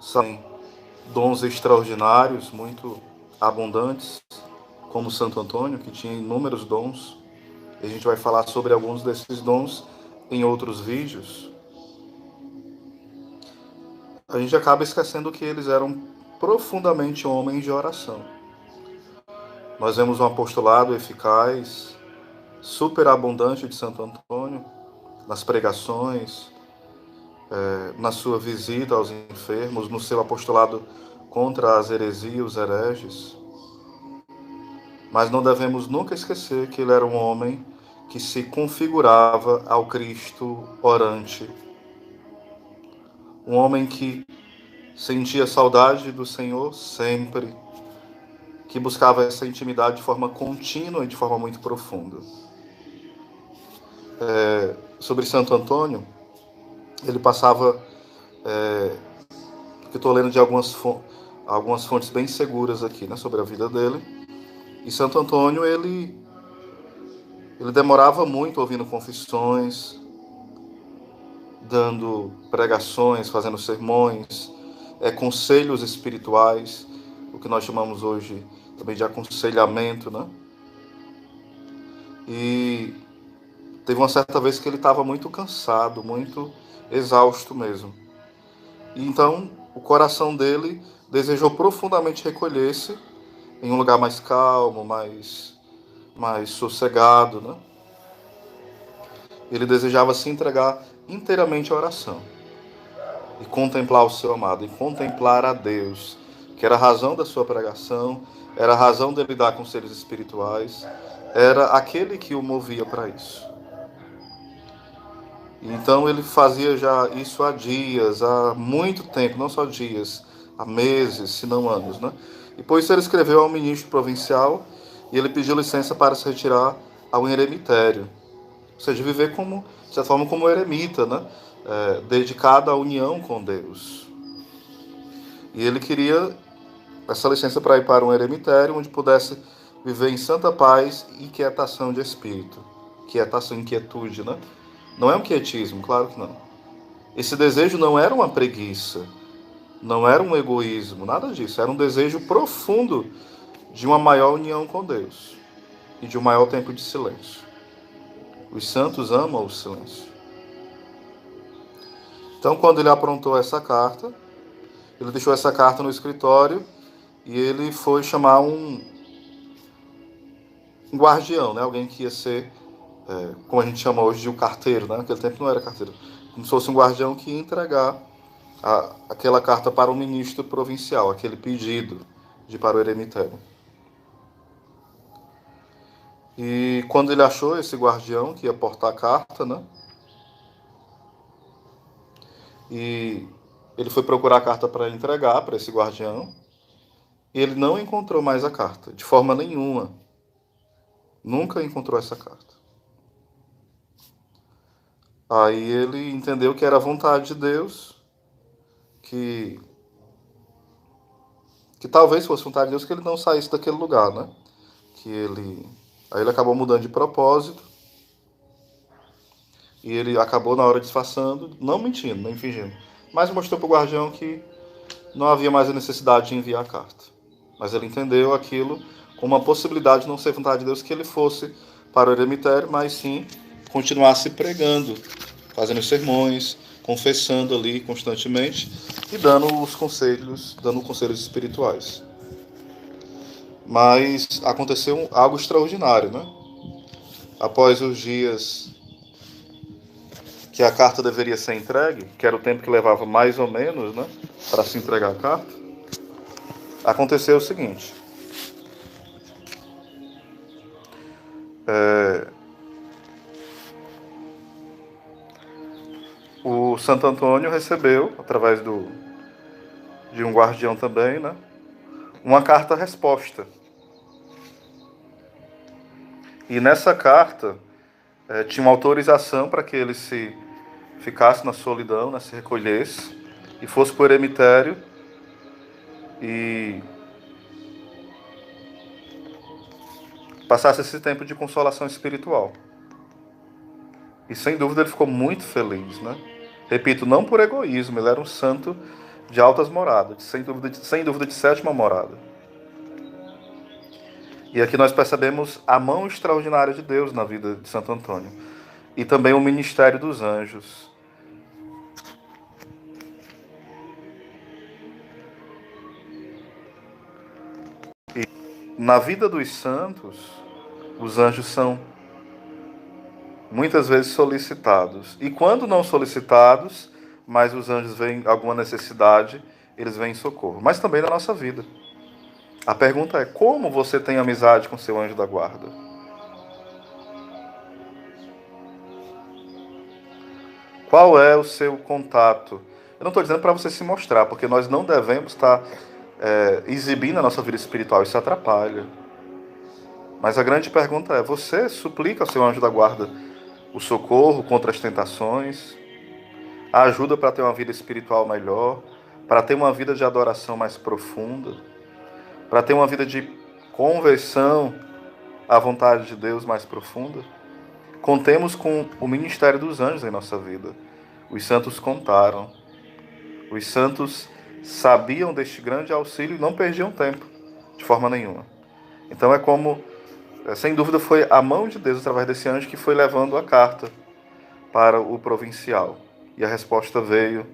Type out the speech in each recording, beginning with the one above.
São dons extraordinários, muito abundantes, como Santo Antônio, que tinha inúmeros dons. A gente vai falar sobre alguns desses dons em outros vídeos. A gente acaba esquecendo que eles eram profundamente homens de oração. Nós vemos um apostolado eficaz, superabundante de Santo Antônio, nas pregações, na sua visita aos enfermos, no seu apostolado contra as heresias e os hereges. Mas não devemos nunca esquecer que ele era um homem que se configurava ao Cristo orante. Um homem que sentia saudade do Senhor sempre, que buscava essa intimidade de forma contínua e de forma muito profunda. Sobre Santo Antônio, ele passava, que estou lendo de algumas fontes bem seguras aqui, né, sobre a vida dele. E Santo Antônio, ele demorava muito ouvindo confissões, dando pregações, fazendo sermões, conselhos espirituais, o que nós chamamos hoje também de aconselhamento, né? E teve uma certa vez que ele estava muito cansado, muito exausto mesmo. E então o coração dele desejou profundamente recolher-se em um lugar mais calmo, mais sossegado, né? Ele desejava se entregar inteiramente à oração e contemplar o seu amado, e contemplar a Deus, que era a razão da sua pregação, era a razão dele dar conselhos espirituais, era aquele que o movia para isso. Então ele fazia já isso há dias, há muito tempo, não só dias, há meses, se não anos, né? E por isso ele escreveu ao ministro provincial e ele pediu licença para se retirar ao eremitério, ou seja, viver como, de certa forma, como eremita, né? Dedicado à união com Deus. E ele queria essa licença para ir para um eremitério onde pudesse viver em santa paz e quietação de espírito. Quietação, inquietude, né? Não é um quietismo, claro que não. Esse desejo não era uma preguiça, não era um egoísmo, nada disso. Era um desejo profundo de uma maior união com Deus e de um maior tempo de silêncio. Os santos amam o silêncio. Então, quando ele aprontou essa carta, ele deixou essa carta no escritório e ele foi chamar um guardião, né? Alguém que ia ser, como a gente chama hoje de um carteiro, né? Naquele tempo não era carteiro. Como se fosse um guardião que ia entregar aquela carta para o ministro provincial, aquele pedido de ir para o eremitério. E quando ele achou esse guardião que ia portar a carta, né? E ele foi procurar a carta para entregar para esse guardião. E ele não encontrou mais a carta, de forma nenhuma. Nunca encontrou essa carta. Aí ele entendeu que era a vontade de Deus, que talvez fosse vontade de Deus que ele não saísse daquele lugar, né? Aí ele acabou mudando de propósito. E ele acabou na hora disfarçando, não mentindo, nem fingindo. Mas mostrou para o guardião que não havia mais a necessidade de enviar a carta. Mas ele entendeu aquilo como uma possibilidade de não ser vontade de Deus que ele fosse para o eremitério, mas sim continuasse pregando, fazendo sermões, confessando ali constantemente e dando conselhos espirituais. Mas aconteceu algo extraordinário, né? Após os dias que a carta deveria ser entregue, que era o tempo que levava mais ou menos, né, para se entregar a carta, aconteceu o seguinte. O Santo Antônio recebeu, através de um guardião também, né, uma carta-resposta. E nessa carta tinha uma autorização para que ele se ficasse na solidão, né, se recolhesse e fosse para o eremitério e passasse esse tempo de consolação espiritual. E sem dúvida ele ficou muito feliz, né? Repito, não por egoísmo, ele era um santo de altas moradas, sem dúvida de sétima morada. E aqui nós percebemos a mão extraordinária de Deus na vida de Santo Antônio. E também o ministério dos anjos. E na vida dos santos, os anjos são muitas vezes solicitados. E quando não solicitados, mas os anjos veem alguma necessidade, eles vêm em socorro. Mas também na nossa vida. A pergunta é: como você tem amizade com seu anjo da guarda? Qual é o seu contato? Eu não estou dizendo para você se mostrar, porque nós não devemos estar exibindo a nossa vida espiritual, isso atrapalha. Mas a grande pergunta é: você suplica ao seu anjo da guarda o socorro contra as tentações, a ajuda para ter uma vida espiritual melhor, para ter uma vida de adoração mais profunda, para ter uma vida de conversão à vontade de Deus mais profunda? Contemos com o ministério dos anjos em nossa vida. Os santos contaram. Os santos sabiam deste grande auxílio e não perdiam tempo, de forma nenhuma. Então sem dúvida, foi a mão de Deus, através desse anjo, que foi levando a carta para o provincial. E a resposta veio.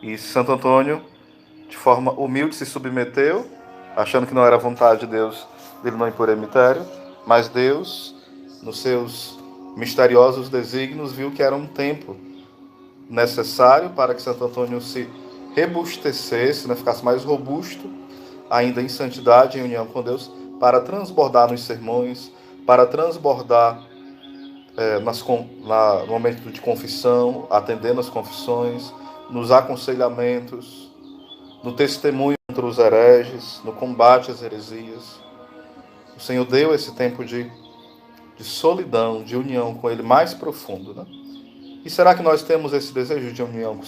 E Santo Antônio, de forma humilde, se submeteu, achando que não era vontade de Deus dele não impor emitério, mas Deus, nos seus misteriosos desígnios, viu que era um tempo necessário para que Santo Antônio se robustecesse, né, ficasse mais robusto, ainda em santidade, em união com Deus, para transbordar nos sermões, para transbordar no momento de confissão, atendendo às confissões, nos aconselhamentos, no testemunho contra os hereges, no combate às heresias. O Senhor deu esse tempo de solidão, de união com Ele mais profundo, né? E será que nós temos esse desejo de união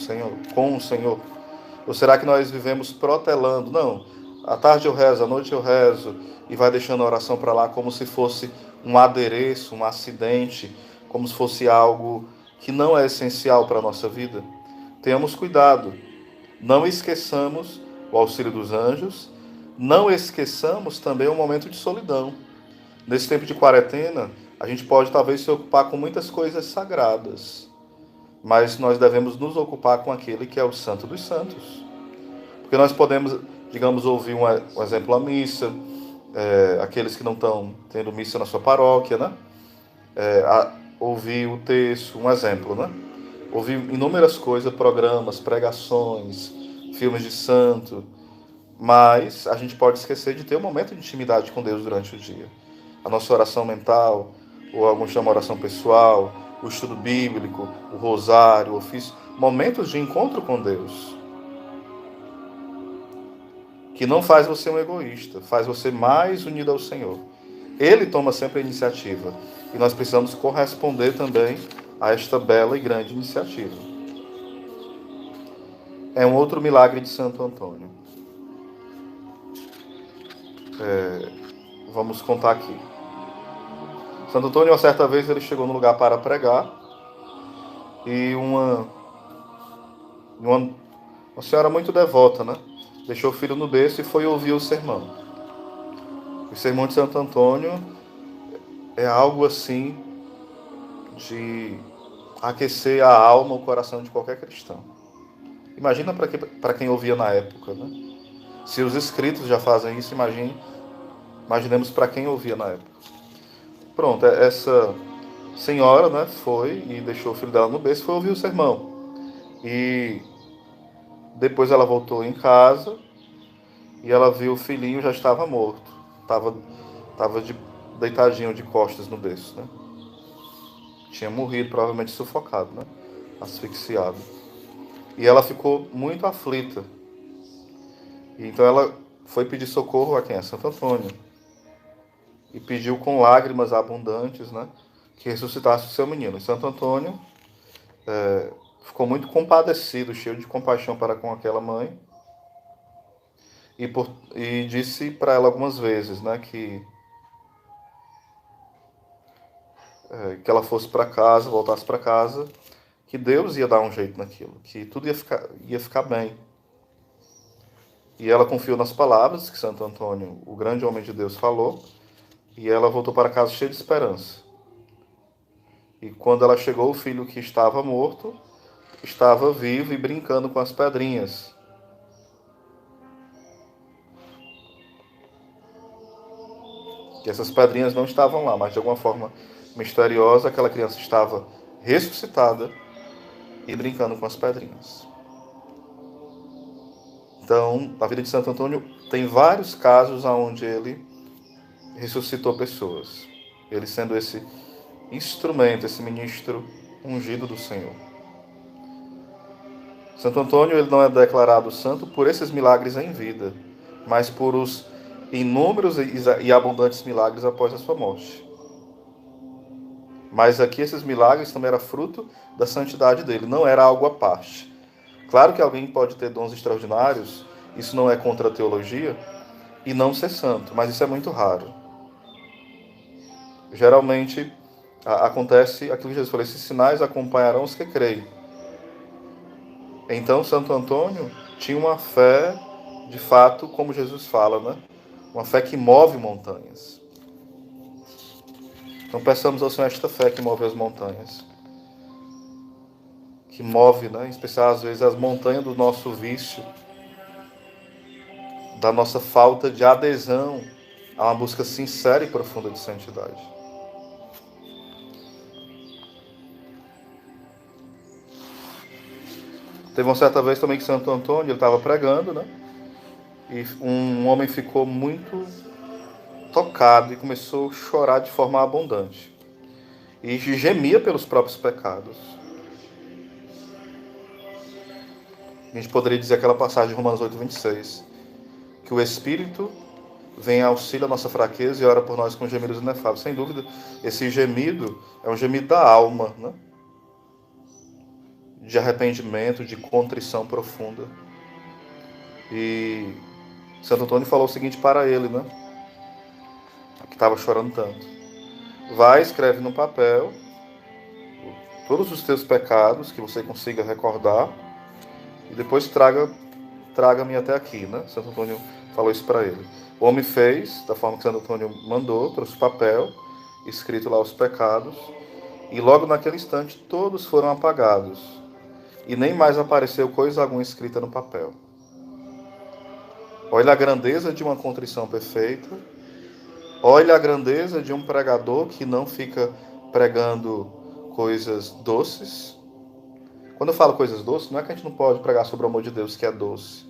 com o Senhor? Ou será que nós vivemos protelando? Não, à tarde eu rezo, à noite eu rezo, e vai deixando a oração para lá como se fosse um adereço, um acidente, como se fosse algo que não é essencial para a nossa vida? Tenhamos cuidado. Não esqueçamos o auxílio dos anjos, não esqueçamos também o momento de solidão. Nesse tempo de quarentena, a gente pode talvez se ocupar com muitas coisas sagradas, mas nós devemos nos ocupar com aquele que é o Santo dos Santos. Porque nós podemos, digamos, ouvir um exemplo, a missa, aqueles que não estão tendo missa na sua paróquia, né? Ouvir o texto, um exemplo, né? Ouvir inúmeras coisas, programas, pregações, filmes de santo, mas a gente pode esquecer de ter um momento de intimidade com Deus durante o dia. A nossa oração mental, ou alguns chamam oração pessoal, o estudo bíblico, o rosário, o ofício, momentos de encontro com Deus, que não faz você um egoísta, faz você mais unido ao Senhor. Ele toma sempre a iniciativa, e nós precisamos corresponder também a esta bela e grande iniciativa. É um outro milagre de Santo Antônio. Vamos contar aqui. Santo Antônio, uma certa vez, ele chegou no lugar para pregar, e uma senhora muito devota, né? Deixou o filho no berço e foi ouvir o sermão. O sermão de Santo Antônio é algo assim de aquecer a alma, o coração de qualquer cristão. Imagina para quem ouvia na época, né? Se os escritos já fazem isso, imaginemos para quem ouvia na época. Pronto, essa senhora, né, foi e deixou o filho dela no berço e foi ouvir o sermão. E depois ela voltou em casa e ela viu o filhinho, já estava morto. Estava deitadinho de costas no berço, né? Tinha morrido, provavelmente sufocado, né? Asfixiado. E ela ficou muito aflita. E então ela foi pedir socorro a quem? A Santo Antônio. E pediu com lágrimas abundantes, né, que ressuscitasse o seu menino. E Santo Antônio ficou muito compadecido, cheio de compaixão para com aquela mãe. E disse para ela algumas vezes, né, que ela fosse para casa, voltasse para casa, que Deus ia dar um jeito naquilo, que tudo ia ficar bem. E ela confiou nas palavras que Santo Antônio, o grande homem de Deus, falou, e ela voltou para casa cheia de esperança. E quando ela chegou, o filho que estava morto estava vivo e brincando com as pedrinhas. E essas pedrinhas não estavam lá, mas de alguma forma misteriosa, aquela criança estava ressuscitada e brincando com as pedrinhas. Então, a vida de Santo Antônio tem vários casos onde ele ressuscitou pessoas. Ele sendo esse instrumento, esse ministro ungido do Senhor. Santo Antônio ele não é declarado santo por esses milagres em vida, mas por os inúmeros e abundantes milagres após a sua morte. Mas aqui esses milagres também eram fruto da santidade dele, não era algo à parte. Claro que alguém pode ter dons extraordinários, isso não é contra a teologia, e não ser santo, mas isso é muito raro. Geralmente acontece aquilo que Jesus falou, esses sinais acompanharão os que creem. Então Santo Antônio tinha uma fé, de fato, como Jesus fala, né? Uma fé que move montanhas. Então peçamos ao Senhor esta fé que move as montanhas. Que move, né? Em especial às vezes as montanhas do nosso vício, da nossa falta de adesão a uma busca sincera e profunda de santidade. Teve uma certa vez também que Santo Antônio ele estava pregando, né? E um homem ficou muito tocado e começou a chorar de forma abundante. E gemia pelos próprios pecados. A gente poderia dizer aquela passagem de Romanos 8:26, que o Espírito vem a auxílio à nossa fraqueza e ora por nós com gemidos inefáveis. Sem dúvida, esse gemido é um gemido da alma, né? De arrependimento, de contrição profunda. E Santo Antônio falou o seguinte para ele, né? Que estava chorando tanto. Vai, escreve no papel todos os teus pecados que você consiga recordar e depois traga-me até aqui, né? Santo Antônio falou isso para ele. O homem fez, da forma que Santo Antônio mandou, trouxe papel, escrito lá os pecados, e logo naquele instante todos foram apagados, e nem mais apareceu coisa alguma escrita no papel. Olha a grandeza de uma contrição perfeita, olha a grandeza de um pregador que não fica pregando coisas doces. Quando eu falo coisas doces, não é que a gente não pode pregar sobre o amor de Deus, que é doce.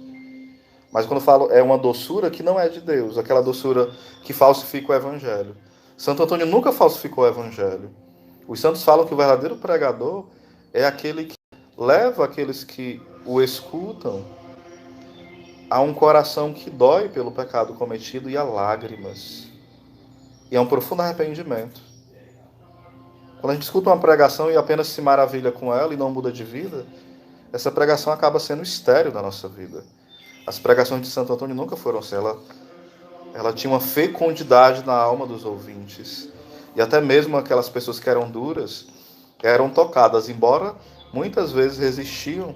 Mas quando eu falo é uma doçura que não é de Deus, aquela doçura que falsifica o Evangelho. Santo Antônio nunca falsificou o Evangelho. Os santos falam que o verdadeiro pregador é aquele que leva aqueles que o escutam a um coração que dói pelo pecado cometido e a lágrimas. E a um profundo arrependimento. Quando a gente escuta uma pregação e apenas se maravilha com ela e não muda de vida, essa pregação acaba sendo estéril na nossa vida. As pregações de Santo Antônio nunca foram assim. Ela tinha uma fecundidade na alma dos ouvintes. E até mesmo aquelas pessoas que eram duras eram tocadas, embora muitas vezes resistiam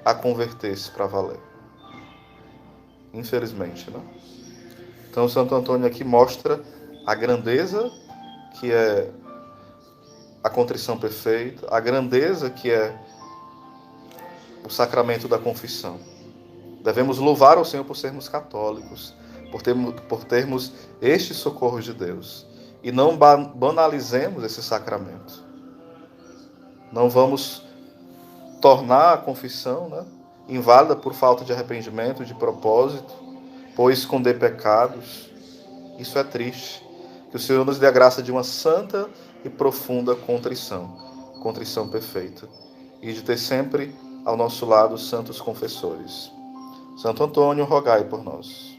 a converter-se para valer. Infelizmente, né? Então Santo Antônio aqui mostra a grandeza que é a contrição perfeita, a grandeza que é o sacramento da confissão. Devemos louvar ao Senhor por sermos católicos, por termos este socorro de Deus. E não banalizemos esse sacramento. Não vamos tornar a confissão, né, inválida por falta de arrependimento, de propósito, por esconder pecados. Isso é triste. Que o Senhor nos dê a graça de uma santa e profunda contrição perfeita. E de ter sempre ao nosso lado santos confessores. Santo Antônio, rogai por nós.